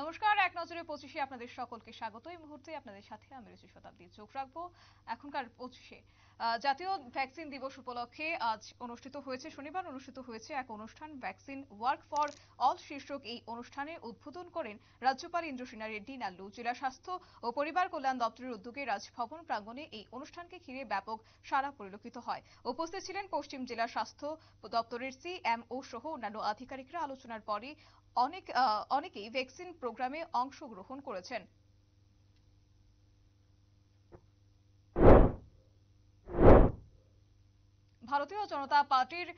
নমস্কার, এক নজরে 25-এ আপনাদের সকলকে স্বাগত। এই মুহূর্তে আপনাদের সাথে আমি রয়েছি শতাব্দী। চোখ রাখবো এখনকার 25-এ। জাতীয় ভ্যাকসিন দিবস উপলক্ষে আজ শনিবার অনুষ্ঠিত হয়েছে এক অনুষ্ঠান, ভ্যাকসিন ওয়ার্ক ফর অল শীর্ষক এই অনুষ্ঠানে উদ্বোধন করেন রাজ্যপাল ইন্দ্রসেনা রেড্ডি নাল্লু। জেলা স্বাস্থ্য ও পরিবার কল্যাণ দপ্তরের উদ্যোগে রাজভবন প্রাঙ্গণে এই অনুষ্ঠানকে ঘিরে ব্যাপক সাড়া পরিলক্ষিত হয়। উপস্থিত ছিলেন পশ্চিম জেলা স্বাস্থ্য দপ্তরের CMO সহ অন্যান্য আধিকারিকরা। আলোচনার পরে অনেকেই ভ্যাকসিন প্রোগ্রামে অংশগ্রহণ করেছেন। ভারতীয় জনতা পার্টির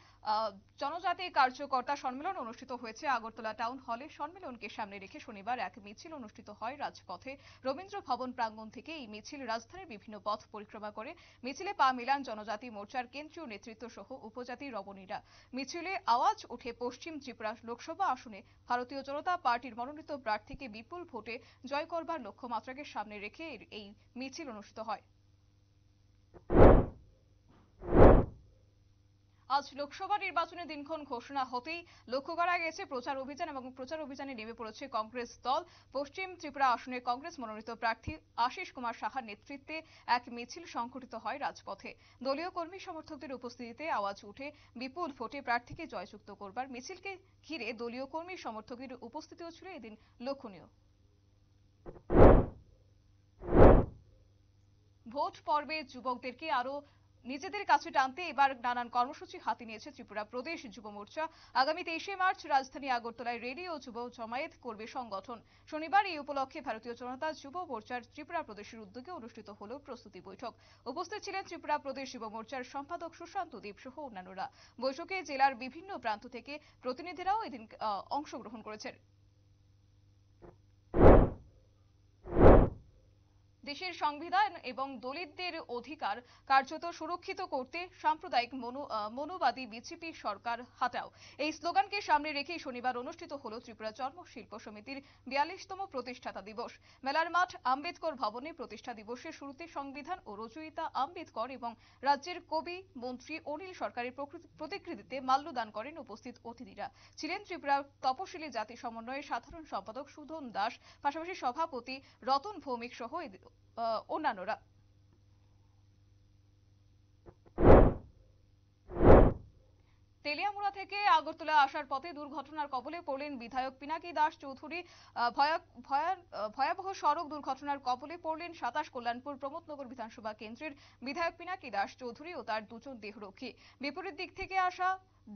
জনজাতি কার্যকর্তা সম্মেলন অনুষ্ঠিত হয়েছে আগরতলা টাউন হলে। সম্মেলনকে সামনে রেখে শনিবার এক মিছিল অনুষ্ঠিত হয় রাজপথে। রবীন্দ্র ভবন প্রাঙ্গণ থেকে এই মিছিল রাজধানীর বিভিন্ন পথ পরিক্রমা করে। মিছিলে পা মেলান জনজাতি মোর্চার কেন্দ্রীয় নেতৃত্ব সহ উপজাতি রমণীরা। মিছিলে আওয়াজ ওঠে পশ্চিম ত্রিপুরা লোকসভা আসনে ভারতীয় জনতা পার্টির মনোনীত প্রার্থীকে বিপুল ভোটে জয় করবার লক্ষ্যমাত্রাকে সামনে রেখে এই মিছিল অনুষ্ঠিত হয়। আজ লোকসভা নির্বাচনের দিনক্ষণ ঘোষণা হতেই লক্ষ্য করা গেছে প্রচার অভিযানে নেমে পড়েছে কংগ্রেস দল। পশ্চিম ত্রিপুরা আসনে কংগ্রেস মনোনীত প্রার্থী আশিস কুমার সাহার নেতৃত্বে এক মিছিল সংঘটিত হয় রাজপথে। দলীয় কর্মী সমর্থকদের উপস্থিতিতে আওয়াজ উঠে বিপুল ভোটে প্রার্থীকে জয়যুক্ত করবার। মিছিলকে ঘিরে দলীয় কর্মী সমর্থকদের উপস্থিতিও ছিল এদিন লক্ষণীয়। ভোট পর্বে যুবকদেরকে আরো নিজেদের কাছে টানতে এবার নানান কর্মসূচি হাতে নিয়েছে ত্রিপুরা প্রদেশ যুব মোর্চা। আগামী 23শে মার্চ রাজধানী আগরতলায় রেলি ও যুব জমায়েত করবে সংগঠন। শনিবার এই উপলক্ষে ভারতীয় জনতা যুব মোর্চার ত্রিপুরা প্রদেশের উদ্যোগে অনুষ্ঠিত হল প্রস্তুতি বৈঠক। উপস্থিত ছিলেন ত্রিপুরা প্রদেশ যুব মোর্চার সম্পাদক সুশান্ত দেব সহ অন্যান্যরা। বৈঠকে জেলার বিভিন্ন প্রান্ত থেকে প্রতিনিধিরাও এদিন অংশগ্রহণ করেছেন। দেশের সংবিধান এবং দলিতদের অধিকার কার্যত সুরক্ষিত করতে সাম্প্রদায়িক মনোবাদী বিজেপি সরকার হাটাও, এই স্লোগানকে সামনে রেখেই শনিবার অনুষ্ঠিত হল ত্রিপুরা চর্ম শিল্প সমিতির 42তম প্রতিষ্ঠাতা দিবস। মেলার মাঠ আম্বেদকর ভবনে প্রতিষ্ঠা দিবসের শুরুতে সংবিধান ও রচয়িতা আম্বেদকর এবং রাজ্যের কবি মন্ত্রী অনিল সরকারের প্রতিকৃতিতে মাল্যদান করেন উপস্থিত অতিথিরা। ছিলেন ত্রিপুরা তপশিলি জাতি সমন্বয়ের সাধারণ সম্পাদক সুধন দাস, পাশাপাশি সভাপতি রতন ভৌমিক সহ অন্যান্যরা। তেলিয়ামুড়া থেকে আগরতলা আসার পথে দুর্ঘটনার কবলে পড়লেন বিধায়ক পিনাকি দাস চৌধুরী। ভয়াবহ সড়ক দুর্ঘটনার কবলে পড়লেন 27 কল্যাণপুর প্রমোদনগর বিধানসভা কেন্দ্রের বিধায়ক পিনাকি দাস চৌধুরী ও তার দুজন দেহরক্ষী। বিপরীত দিক থেকে আসা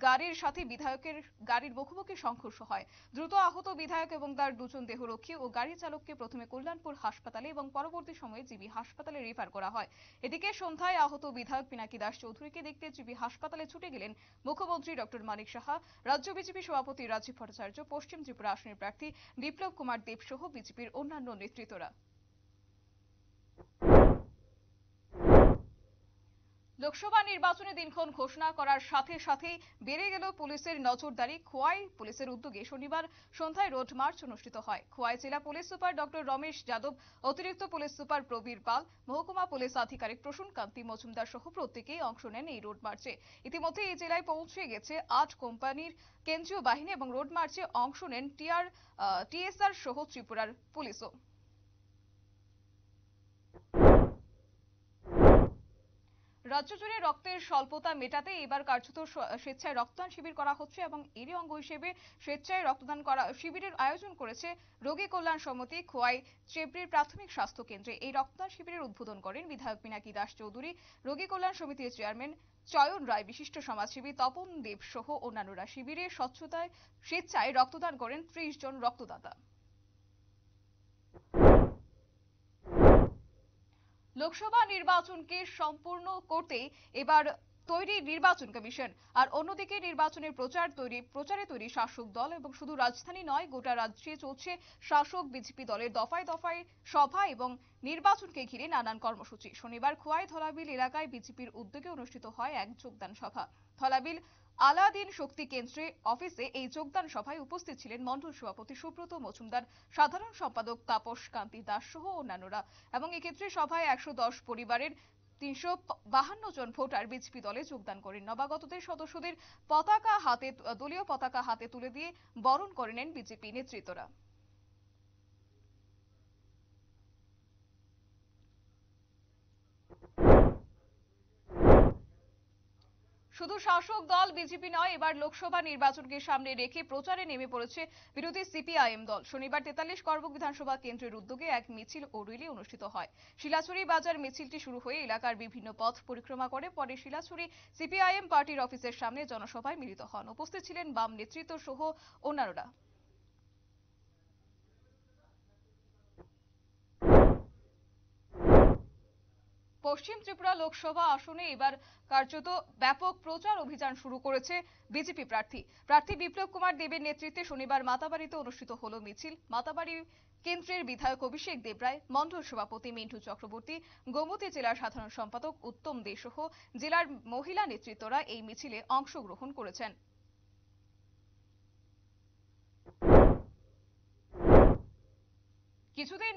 গাড়ির সাথে বিধায়কের গাড়ির মুখোমুখি সংঘর্ষ হয়। দ্রুত আহত বিধায়ক এবং তার দুজন দেহরক্ষী ও গাড়ি চালককে প্রথমে কল্যাণপুর হাসপাতালে এবং পরবর্তী সময়ে জিবি হাসপাতালে রেফার করা হয়। এদিকে সন্ধ্যায় আহত বিধায়ক পিনাকি দাস চৌধুরীকে দেখতে জিবি হাসপাতালে ছুটে গেলেন মুখ্যমন্ত্রী ডক্টর মানিক সাহা, রাজ্য বিজেপি সভাপতি রাজীব ভট্টাচার্য, পশ্চিম ত্রিপুরা আসনের প্রার্থী বিপ্লব কুমার দেব সহ বিজেপির অন্যান্য নেতৃত্বরা। লোকসভা নির্বাচনের দিনক্ষণ ঘোষণা করার সাথে সাথেই বেড়ে গেল পুলিশের নজরদারি। খোয়াই পুলিশের উদ্যোগে শনিবার সন্ধ্যায় রোড মার্চ অনুষ্ঠিত হয়। খোয়াই জেলা police super doctor Ramesh Yadav, অতিরিক্ত পুলিশ সুপার প্রবীর পাল, মহকুমা পুলিশ আধিকারিক প্রসূন কান্তি মজুমদার সহ প্রত্যেকেই অংশ নেন এই রোড মার্চে। ইতিমধ্যে এই জেলায় পৌঁছে গেছে 8 কোম্পানির কেন্দ্রীয় বাহিনী এবং রোড মার্চে অংশ নেন TSR সহ ত্রিপুরার পুলিশও। রাজ্য জুড়ে রক্তের স্বল্পতা মেটাতে এবার কার্যত স্বেচ্ছায় রক্তদান শিবির করা হচ্ছে এবং এরই অঙ্গ হিসেবে স্বেচ্ছায় রক্তদান করা শিবিরের আয়োজন করেছে রোগী কল্যাণ সমিতি খোয়াই চেবড়ির প্রাথমিক স্বাস্থ্য কেন্দ্রে। এই রক্তদান শিবিরের উদ্বোধন করেন বিধায়ক পিনাকি দাস চৌধুরী। রোগী কল্যাণ সমিতির চেয়ারম্যান চয়ন রায়, বিশিষ্ট সমাজসেবী তপন দেব সহ অন্যান্যরা। শিবিরে স্বেচ্ছায় রক্তদান করেন 30 জন রক্তদাতা। লোকসভা নির্বাচনকে সম্পূর্ণ করতে এবার তৈরি নির্বাচন কমিশন। আর অন্যদিকে নির্বাচনের প্রচারে তৈরি শাসক দল এবং শুধু রাজধানী নয়, গোটা রাজ্যে চলছে শাসক বিজেপি দলের দফায় দফায় সভা এবং নির্বাচনকে ঘিরে নানান কর্মসূচি। শনিবার খোয়াই ধলাবিল এলাকায় বিজেপির উদ্যোগে অনুষ্ঠিত হয় এক যোগদান সভা। ধলাবিল আলাদিন শক্তি কেন্দ্রে অফিসে এই যোগদান সভায় উপস্থিত ছিলেন মণ্ডল সভাপতি সুব্রত মজুমদার, সাধারণ সম্পাদক তাপস কান্তি দাস সহ অন্যান্যরা। এবং এক্ষেত্রে সভায় 110 পরিবারের 352 জন ভোটার বিজেপি দলে যোগদান করেন। নবাগতদের সদস্যদের দলীয় পতাকা হাতে তুলে দিয়ে বরণ করে নেন বিজেপি নেতৃত্বরা। শুধু শাসক দল বিজেপি নয়, এবার লোকসভা নির্বাচনকে সামনে রেখে প্রচারে নেমে পড়েছে বিরোধী সিপিআইএম দল। শনিবার 43 করবুক বিধানসভা কেন্দ্রের উদ্যোগে এক মিছিল ও র্যালি অনুষ্ঠিত হয়। শিলাছড়ি বাজার মিছিলটি শুরু হয়ে এলাকার বিভিন্ন পথ পরিক্রমা করে পরে শিলাছড়ি সিপিআইএম পার্টির অফিসের সামনে জনসভায় মিলিত হন। উপস্থিত ছিলেন বাম নেতৃত্ব সহ অন্যান্যরা। পশ্চিম ত্রিপুরা লোকসভা আসনে এবার কার্যত ব্যাপক প্রচার অভিযান শুরু করেছে বিজেপি প্রার্থী বিপ্লব কুমার দেবের নেতৃত্বে শনিবার মাতাবাড়িতে অনুষ্ঠিত হলো মিছিল। মাতাবাড়ি কেন্দ্রের বিধায়ক অভিষেক দেবরায়, মণ্ডল সভাপতি মিন্টু চক্রবর্তী, গোমতী জেলার সাধারণ সম্পাদক উত্তম দে সহ জেলার মহিলা নেতৃত্বরা এই মিছিলে অংশগ্রহণ করেছেন। কিছুতেই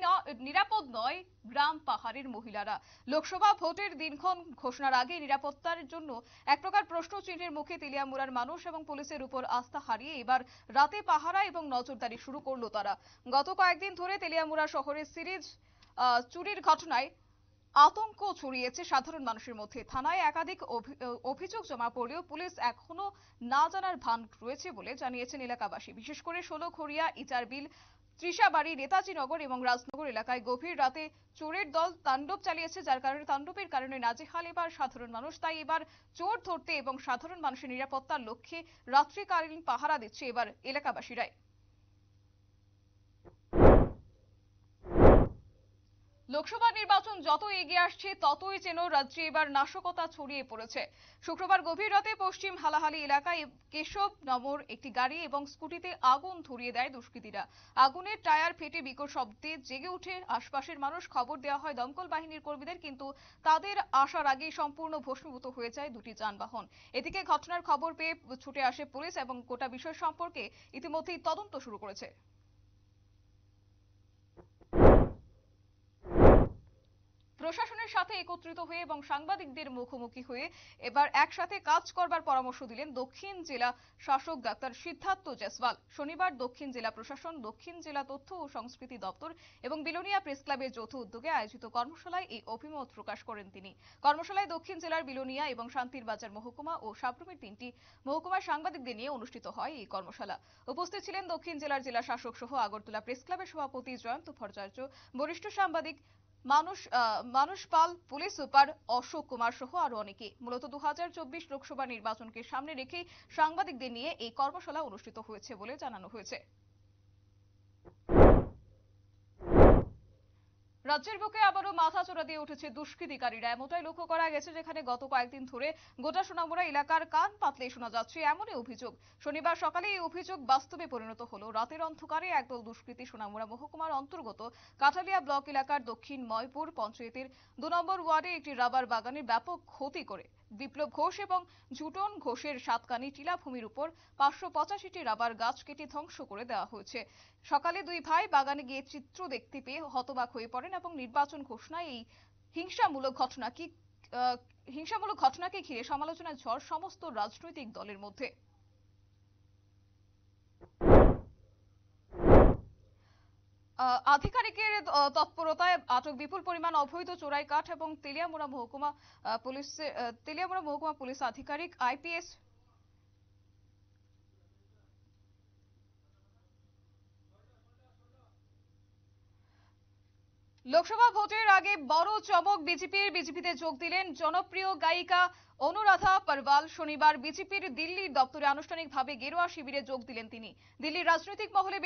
নিরাপদ নয় গ্রাম পাহাড়ের মহিলারা। লোকসভা ভোটের দিনক্ষণ ঘোষণার আগে নিরাপত্তার জন্য এক প্রকার প্রশ্ন চিহ্নের মুখে তেলিয়ামুড়ার মানুষ এবং পুলিশের উপর আস্থা হারিয়ে এবার রাতে পাহারা এবং নজরদারি শুরু করলো তারা। গত কয়েকদিন ধরে তেলিয়ামুড়া শহরের সিরিজ চুরির ঘটনায় আতঙ্ক ছড়িয়েছে সাধারণ মানুষের মধ্যে। থানায় একাধিক অভিযোগ জমা পড়লেও পুলিশ এখনো না জানার ভান রয়েছে বলে জানিয়েছেন এলাকাবাসী। বিশেষ করে ষোলখড়িয়া, ইচারবিল, ত্রিশাবাড়ি, নেতাজি নগর এবং রাজনগর এলাকায় গভীর রাতে চোরের দল তাণ্ডব চালিয়েছে, যার কারণে তাণ্ডবের কারণে নাজেহাল এবার সাধারণ মানুষ। তাই এবার চোর ধরতে এবং সাধারণ মানুষের নিরাপত্তার লক্ষ্যে রাত্রিকালীন পাহারা দিচ্ছে এবার এলাকাবাসীরাই। লোকসভা নির্বাচন যত এগিয়ে আসছে ততই যেন রাজ্যে এবার নাশকতা ছড়িয়ে পড়েছে। শুক্রবার গভীর রাতে পশ্চিম হালাহালি এলাকায় কেশব নম্বর একটি গাড়ি এবং স্কুটিতে আগুন ধরিয়ে দেয় দুষ্কৃতীরা। আগুনের টায়ার ফেটে বিকট শব্দে জেগে ওঠে আশপাশের মানুষ। খবর দেওয়া হয় দমকল বাহিনীর কর্মীদের, কিন্তু তাদের আসার আগেই সম্পূর্ণ ভস্মীভূত হয়ে যায় দুটি যানবাহন। এদিকে ঘটনার খবর পেয়ে ছুটে আসে পুলিশ এবং গোটা বিষয় সম্পর্কে ইতিমধ্যেই তদন্ত শুরু করেছে। প্রশাসনের সাথে একত্রিত হয়ে এবং সাংবাদিকদের মুখোমুখি হয়ে এবার একসাথে কাজ করবার পরামর্শ দিলেন দক্ষিণ জেলা শাসক ডাক্তার সিদ্ধার্থ জেসওয়াল। শনিবার দক্ষিণ জেলা প্রশাসন, দক্ষিণ জেলা তথ্য ও সংস্কৃতি দপ্তর এবং বিলোনিয়া প্রেস ক্লাবের যৌথ উদ্যোগে আয়োজিত কর্মশালায় এই অভিমত প্রকাশ করেন তিনি। কর্মশালায় দক্ষিণ জেলার বিলোনিয়া এবং শান্তিরবাজার মহকুমা ও সাবরুমের 3টি মহকুমার সাংবাদিকদের নিয়ে অনুষ্ঠিত হয় এই কর্মশালা। উপস্থিত ছিলেন দক্ষিণ জেলার জেলা শাসক সহ আগরতলা প্রেস ক্লাবের সভাপতি জয়ন্ত ভট্টাচার্য, বরিষ্ঠ সাংবাদিক মানুষ পাল, পুলিশ সুপার অশোক কুমার সহ আরো অনেকে। মূলত 2024 লোকসভা নির্বাচনকে সামনে রেখেই সাংবাদিকদের নিয়ে এই কর্মশালা অনুষ্ঠিত হয়েছে বলে জানানো হয়েছে। রাজ্যের বুকে আবারও মাথাচড়া দিয়ে উঠেছে দুষ্কৃতিকারীরা। এমনটাই লক্ষ্য করা গেছে, যেখানে গত কয়েকদিন ধরে গোটা সোনামুড়া এলাকার কান পাতলে শোনা যাচ্ছে এমনই অভিযোগ। শনিবার সকালে এই অভিযোগ বাস্তবে পরিণত হলো। রাতের অন্ধকারে একদল দুষ্কৃতী সোনামুড়া মহকুমার অন্তর্গত কাঠালিয়া ব্লক এলাকার দক্ষিণ ময়পুর পঞ্চায়েতের 2 নম্বর ওয়ার্ডে একটি রাবার বাগানের ব্যাপক ক্ষতি করে বিপ্লব ঘোষ এবং ঝুটন ঘোষের সাতকানি টিলাভূমির উপর 585টি রাবার গাছ কেটে ধ্বংস করে দেওয়া হয়েছে। সকালে দুই ভাই বাগানে গিয়ে চিত্র দেখতে পেয়ে হতবাক হয়ে পড়েন এবং নির্বাচন ঘোষণায় এই হিংসামূলক ঘটনাকে ঘিরে সমালোচনার ঝড় সমস্ত রাজনৈতিক দলের মধ্যে। আধিকারিকের তৎপরতায় আটক বিপুল পরিমাণ অবৈধ চোরাই কাঠ এবং তেলিয়ামুড়া মহকুমা পুলিশ আধিকারিক আইপিএস লোকসভা ভোটের আগে বড় চমক বিজেপিতে যোগ দিলেন জনপ্রিয় গায়িকা অনুরাধা পারওয়াল। শনিবার বিজেপির দিল্লির দপ্তরে আনুষ্ঠানিকভাবে গেরুয়া শিবিরে যোগ দিলেন তিনি। দিল্লির রাজনৈতিক মহলে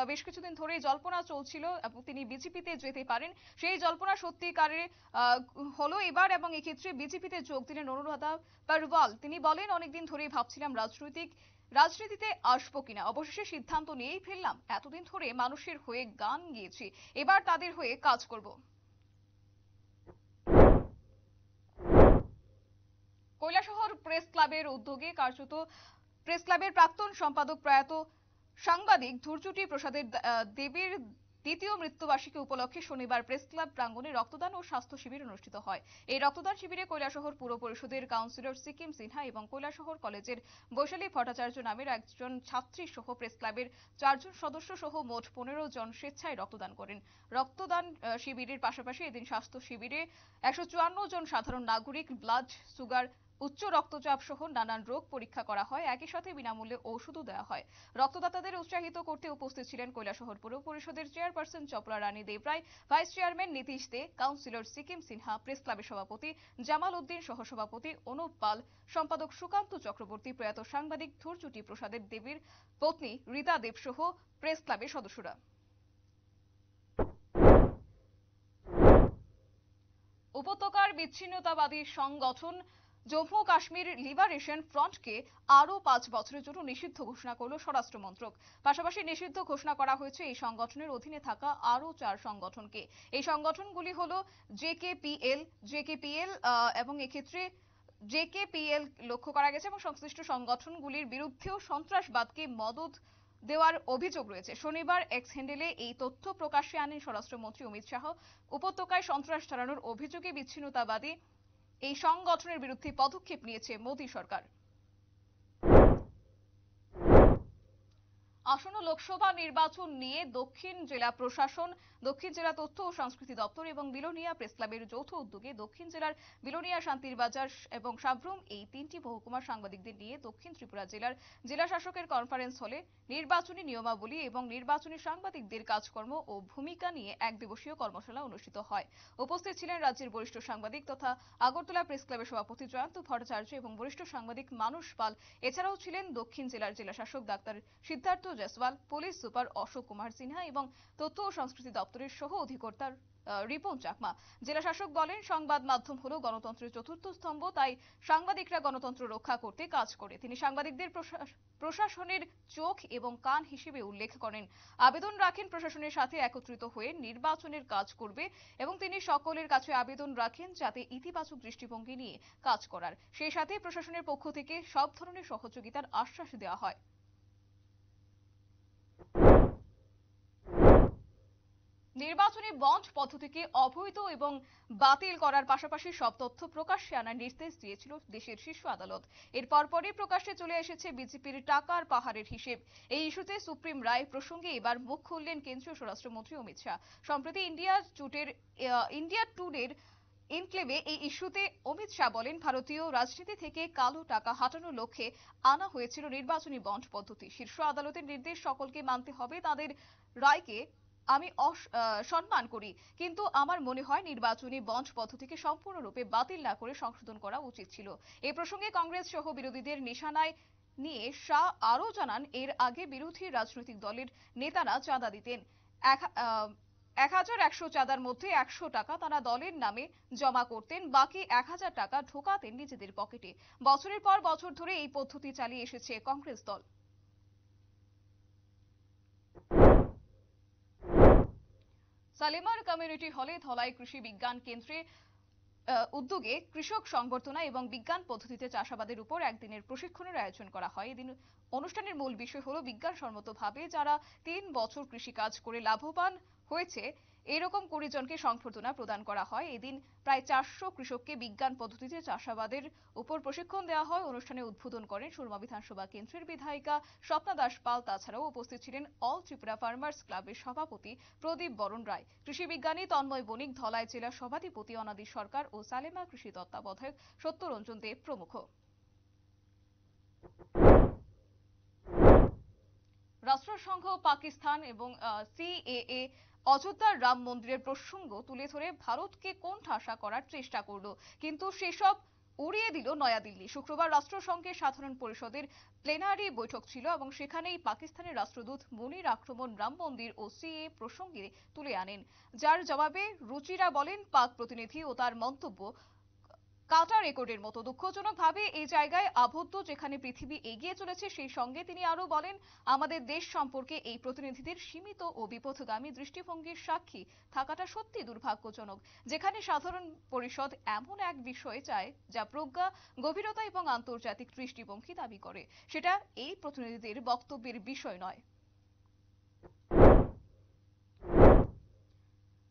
বেশ কিছুদিন ধরে জল্পনা চলছিল এবং তিনি বিজেপিতে যেতে পারেন। সেই জল্পনা সত্যিকারে হলো এবার এবং এক্ষেত্রে বিজেপিতে যোগ দিলেন অনুরাধা পারওয়াল। তিনি বলেন, অনেকদিন ধরেই ভাবছিলাম রাজনীতিতে আসবো কিনা, অবশেষে সিদ্ধান্ত নিয়েই ফেললাম। এতদিন ধরে মানুষের হয়ে গান গেয়েছি, এবার তাদের হয়ে কাজ করব। কৈলাসহর প্রেস ক্লাবের উদ্যোগে কার্যত প্রেস ক্লাবের প্রাক্তন সম্পাদক প্রয়াত সাংবাদিক ধূর্চুটি প্রসাদের দেবীর দ্বিতীয় মৃত্যুবার্ষিকী উপলক্ষে শনিবার প্রেস ক্লাব প্রাঙ্গণে রক্তদান ও স্বাস্থ্য শিবির অনুষ্ঠিত হয়। এই রক্তদান শিবিরে কৈলাসহর পুর পরিষদের কাউন্সিলর সিকিম সিনহা এবং কৈলাসহর কলেজের বৈশালী ভট্টাচার্য নামের একজন ছাত্রী সহ প্রেস ক্লাবের 4 জন সদস্য সহ মোট 15 জন স্বেচ্ছায় রক্তদান করেন। রক্তদান শিবিরের পাশাপাশি এদিন স্বাস্থ্য শিবিরে 154 জন সাধারণ নাগরিক ব্লাড সুগার উচ্চ রক্তচাপ সহ নানান রোগ পরীক্ষা করা হয়। একই সাথে বিনামূল্যে ওষুধও দেওয়া হয়। রক্তদাতাদের উৎসাহিত করতে উপস্থিত ছিলেন কৈলাসহর পৌর পরিষদের চেয়ারপারসন চপলা রানী দেবরায়, ভাইস চেয়ারম্যান নীতিশ দে, কাউন্সিলর সিকিম সিনহা, প্রেস ক্লাবের সভাপতি জামাল উদ্দিন, সহসভাপতি অনুপ পাল, সম্পাদক সুকান্ত চক্রবর্তী, প্রয়াত সাংবাদিক ধূরচুটি প্রসাদের দেবীর পত্নী রীতা দেব সহ প্রেস ক্লাবের সদস্যরা। উপত্যকার বিচ্ছিন্নতাবাদী সংগঠন জম্মু কাশ্মীর লিবারেশন ফ্রন্টকে আরও 5 বছরের জন্য নিষিদ্ধ ঘোষণা করল স্বরাষ্ট্র মন্ত্রক। পাশাপাশি নিষিদ্ধ ঘোষণা করা হয়েছে এই সংগঠনের অধীনে থাকা আরও 4 সংগঠনকে। এই সংগঠনগুলি হলো জেকেপিএল এবং এক্ষেত্রে জেকেপিএল লক্ষ্য করা গেছে এবং সংশ্লিষ্ট সংগঠনগুলির বিরুদ্ধেও সন্ত্রাসবাদকে মদদ দেওয়ার অভিযোগ রয়েছে। শনিবার এক্স হ্যান্ডেলে এই তথ্য প্রকাশ্যে আনেন স্বরাষ্ট্রমন্ত্রী অমিত শাহ। উপত্যকায় সন্ত্রাস চালানোর অভিযোগে বিচ্ছিন্নতাবাদী এই সংগঠনের বিরুদ্ধে পদক্ষেপ নিয়েছে মোদী সরকার। আসন্ন লোকসভা নির্বাচন নিয়ে দক্ষিণ জেলা প্রশাসন, দক্ষিণ জেলা তথ্য ও সংস্কৃতি দপ্তর এবং বিলোনিয়া প্রেস ক্লাবের যৌথ উদ্যোগে দক্ষিণ জেলার বিলোনিয়া, শান্তির বাজার এবং সাব্রুম এই 3টি মহকুমার সাংবাদিকদের নিয়ে দক্ষিণ ত্রিপুরা জেলার জেলা শাসকের কনফারেন্স হলে নির্বাচনী নিয়মাবলী এবং নির্বাচনী সাংবাদিকদের কাজকর্ম ও ভূমিকা নিয়ে এক দিবসীয় কর্মশালা অনুষ্ঠিত হয়। উপস্থিত ছিলেন রাজ্যের বরিষ্ঠ সাংবাদিক তথা আগরতলা প্রেস ক্লাবের সভাপতি জয়ন্ত ভট্টাচার্য এবং বরিষ্ঠ সাংবাদিক মানুষ পাল। এছাড়াও ছিলেন দক্ষিণ জেলার জেলা শাসক doctor Siddharth Jaiswal, police super Ashok Kumar Sinha এবং তথ্য ও সংস্কৃতি দপ্তরের সহ অধিকর্তা রিপন চাকমা। জেলা শাসক বলেন, সংবাদ মাধ্যম হলো গণতন্ত্রের চতুর্থ স্তম্ভ, তাই সাংবাদিকরা গণতন্ত্র রক্ষা করতে কাজ করে। তিনি সাংবাদিকদের প্রশাসনের চোখ এবং কান হিসেবে উল্লেখ করেন। আবেদন রাখেন প্রশাসনের সাথে একত্রিত হয়ে নির্বাচনের কাজ করবে এবং তিনি সকলের কাছে আবেদন রাখেন যাতে ইতিবাচক দৃষ্টিভঙ্গি নিয়ে কাজ করার, সেই সাথে প্রশাসনের পক্ষ থেকে সব ধরনের সহযোগিতার আশ্বাস দেওয়া হয়। নির্বাচনী বন্ড পদ্ধতিকে অবৈধ এবং বাতিল করার পাশাপাশি সব তথ্য প্রকাশ্যে আনার নির্দেশ দিয়েছিল দেশের শীর্ষ আদালত। এর পরপরই প্রকাশ্যে চলে এসেছে বিজেপির টাকার পাহাড়ের হিসেব। এই ইস্যুতে সুপ্রিম রায় প্রসঙ্গে এবার মুখ খুললেন কেন্দ্রীয় স্বরাষ্ট্রমন্ত্রী অমিত শাহ। সম্প্রতি ইন্ডিয়া টুডের ইনক্লেভে এই ইস্যুতে অমিত শাহ বলেন, ভারতীয় রাজনীতি থেকে কালো টাকা হাঁটানোর লক্ষ্যে আনা হয়েছিল নির্বাচনী বন্ড পদ্ধতি। শীর্ষ আদালতের নির্দেশ সকলকে মানতে হবে, তাদের রায়কে আমি সম্মান করি, কিন্তু আমার মনে হয় নির্বাচনী বন্ড পদ্ধতিকে সম্পূর্ণরূপে বাতিল না করে সংশোধন করা উচিত ছিল। এ প্রসঙ্গে কংগ্রেস সহ বিরোধীদের নিশানায় নিয়ে শাহ আরও জানান, এর আগে বিরোধী রাজনৈতিক দলের নেতারা চাঁদা দিতেন। 1100 চাঁদার মধ্যে 100 টাকা তারা দলের নামে জমা করতেন, বাকি 1000 টাকা ঢোকাতেন নিজেদের পকেটে। বছরের পর বছর ধরে এই পদ্ধতি চালিয়ে এসেছে কংগ্রেস দল। সালেমার কমিউনিটি হলে ধলাই কৃষি বিজ্ঞান কেন্দ্রে উদ্যোগে কৃষক সংবর্ধনা এবং বিজ্ঞান পদ্ধতিতে চাষাবাদের উপর একদিনের প্রশিক্ষণের আয়োজন করা হয়। এদিন অনুষ্ঠানের মূল বিষয় হলো বিজ্ঞানসম্মতভাবে যারা 3 বছর কৃষিকাজ করে লাভবান হয়েছে এরকম 20 জনকে সংবর্ধনা প্রদান করা হয়। এদিন প্রায় 400 কৃষককে বিজ্ঞান পদ্ধতিতে চাষাবাদের উপর প্রশিক্ষণ দেওয়া হয়। অনুষ্ঠানে উদ্বোধন করেন সুরমা বিধানসভা কেন্দ্রের বিধায়িকা স্বপ্না দাস পাল। তাছাড়াও উপস্থিত ছিলেন অল ত্রিপুরা ফার্মার্স ক্লাবের সভাপতি প্রদীপ বরণ রায়, কৃষি বিজ্ঞানী তন্ময় বণিক, ধলাই জেলা সভাধিপতি অনাদি সরকার ও সালেমা কৃষি তত্ত্বাবধায়ক সত্যরঞ্জন দেব প্রমুখ। রাষ্ট্রসংঘ পাকিস্তান এবং সিএএ অযোধ্যার রাম মন্দিরের প্রসঙ্গ তুলে ধরে ভারতকে কোণঠাসা করার চেষ্টা করল, কিন্তু সেসব উড়িয়ে দিল নয়াদিল্লি। শুক্রবার রাষ্ট্রসংঘের সাধারণ পরিষদের প্লেনারি বৈঠক ছিল এবং সেখানেই পাকিস্তানের রাষ্ট্রদূত মনির আক্রমণ রাম মন্দির ও সিএএ প্রসঙ্গে তুলে আনেন, যার জবাবে রুচিরা বলেন, পাক প্রতিনিধি ও তার মন্তব্য কাটা রেকর্ডের মতো দুঃখজনকভাবে এই জায়গায় আবদ্ধ যেখানে পৃথিবী এগিয়ে চলেছে। সেই সঙ্গে তিনি আরো বলেন, আমাদের দেশ সম্পর্কে এই প্রতিনিধিদের সীমিত ও বিপথগামী দৃষ্টিভঙ্গির সাক্ষী থাকাটা সত্যি দুর্ভাগ্যজনক, যেখানে সাধারণ পরিষদ এমন এক বিষয় চায় যা প্রজ্ঞা, গভীরতা এবং আন্তর্জাতিক দৃষ্টিভঙ্গি দাবি করে, সেটা এই প্রতিনিধিদের বক্তব্যের বিষয় নয়।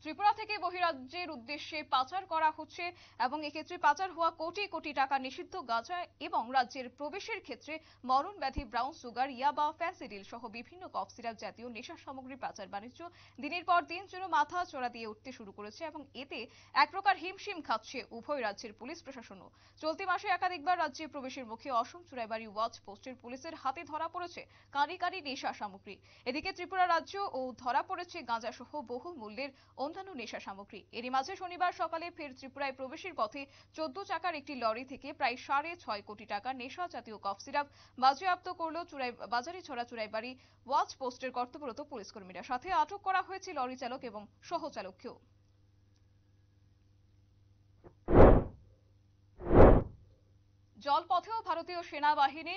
ত্রিপুরা থেকে বহিরাজ্যের উদ্দেশ্যে পাচার করা হচ্ছে এবং এক্ষেত্রে পাচার হওয়া কোটি কোটি টাকা নিষিদ্ধ গাঁজা এবং রাজ্যের প্রবেশের ক্ষেত্রে মরণ ব্যাধি ব্রাউন সুগার, ইয়াবা, ফ্যান্সিডিল সহ বিভিন্ন কফ সিরাপ জাতীয় নেশা সামগ্রী পাচার বাণিজ্য দিনের পর দিন যেন মাথা চড়া দিয়ে উঠতে শুরু করেছে এবং এতে এক প্রকার হিমশিম খাচ্ছে উভয় রাজ্যের পুলিশ প্রশাসনও। চলতি মাসে একাধিকবার রাজ্যে প্রবেশের মুখে অসম চুরাইবাড়ি ওয়াচ পোস্টের পুলিশের হাতে ধরা পড়েছে কারি কারি নেশা সামগ্রী। এদিকে ত্রিপুরা রাজ্য ও ধরা পড়েছে গাঁজা সহ বহু মূল্যের অন্যান্য নেশা সামগ্রী। এরই মাঝে শনিবার সকালে ফের ত্রিপুরায় প্রবেশের পথে 14 চাকার একটি লরি থেকে প্রায় 6.5 কোটি টাকা নেশা জাতীয় কফ সিরাপ বাজেয়াপ্ত করল বাজারি ছড়া চুরাইবাড়ি ওয়াচ পোস্টের কর্তব্যরত পুলিশ কর্মীরা। সাথে আটক করা হয়েছে লরি চালক এবং সহচালককেও। জলপথেও ভারতীয় সেনাবাহিনী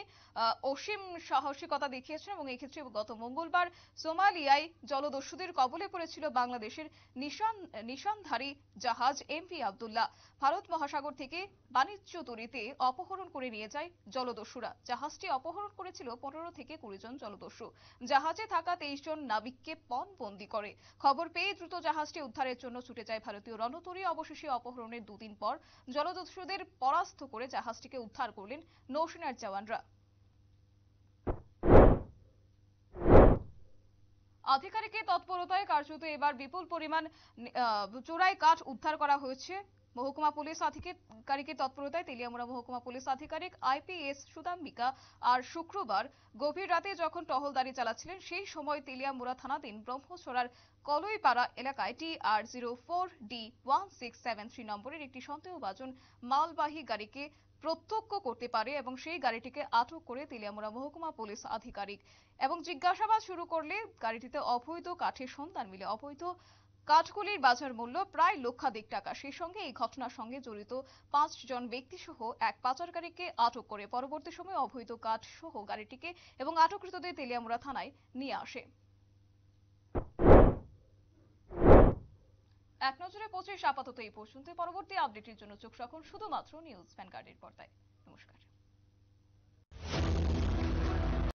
অসীম সাহসিকতা দেখিয়েছে এবং এক্ষেত্রে গত মঙ্গলবার সোমালিয়ায় জলদস্যুদের কবলে পড়েছিল বাংলাদেশের নিশানধারী জাহাজ এমভি আব্দুল্লাহ। ভারত মহাসাগর থেকে বাণিজ্য তরিতে অপহরণ করে নিয়ে যায় জলদস্যুরা। জাহাজটি অপহরণ করেছিল 15 থেকে 20 জন জলদস্যু। জাহাজে থাকা 23 জন নাবিককে পণবন্দি করে। খবর পেয়ে দ্রুত জাহাজটি উদ্ধারের জন্য ছুটে যায় ভারতীয় রণতরী। অবশেষে অপহরণের 2 দিন পর জলদস্যুদের পরাস্ত করে জাহাজটিকে উদ্ধার করলেন নৌসেনার জওয়ানরা। আধিকারিকের তৎপরতায় কার্যত এবার বিপুল পরিমাণ চোরাই কাঠ উদ্ধার করা হয়েছে। মহকুমা পুলিশ আধিকারিকের তৎপরতায় তেলিয়ামুড়া মহকুমা পুলিশ আধিকারিক IPS সুদাম্বিকা আর শুক্রবার গভীর রাতে যখন টহলদারি চালাচ্ছিলেন সেই সময় তেলিয়ামুড়া থানাধীন ব্রহ্মছড়ার কলইপাড়া এলাকায় TR04D1673 নম্বরের একটি সন্দেহভাজন মালবাহী গাড়িকে প্রত্যক্ষ করতে পারে এবং সেই গাড়িটিকে আটক করে তেলিয়ামুড়া মহকুমা পুলিশ আধিকারিক এবং জিজ্ঞাসাবাদ শুরু করলে গাড়িটিতে অবৈধ কাঠের সন্ধান মিলে। অবৈধ কাঠগুলির বাজার মূল্য প্রায় লক্ষাধিক টাকা। সেই সঙ্গে এই ঘটনার সঙ্গে জড়িত 5 জন ব্যক্তি সহ এক পাচারকারীকে আটক করে পরবর্তী সময়ে অবৈধ কাঠ সহ গাড়িটিকে এবং আটককৃতদের তেলিয়ামুড়া থানায় নিয়ে আসে। এক নজরে 25 আপাতত এই পর্যন্ত। পরবর্তী আপডেটের জন্য চোখ রাখুন শুধুমাত্র নিউজ ভ্যানগার্ডের পর্দায়। নমস্কার।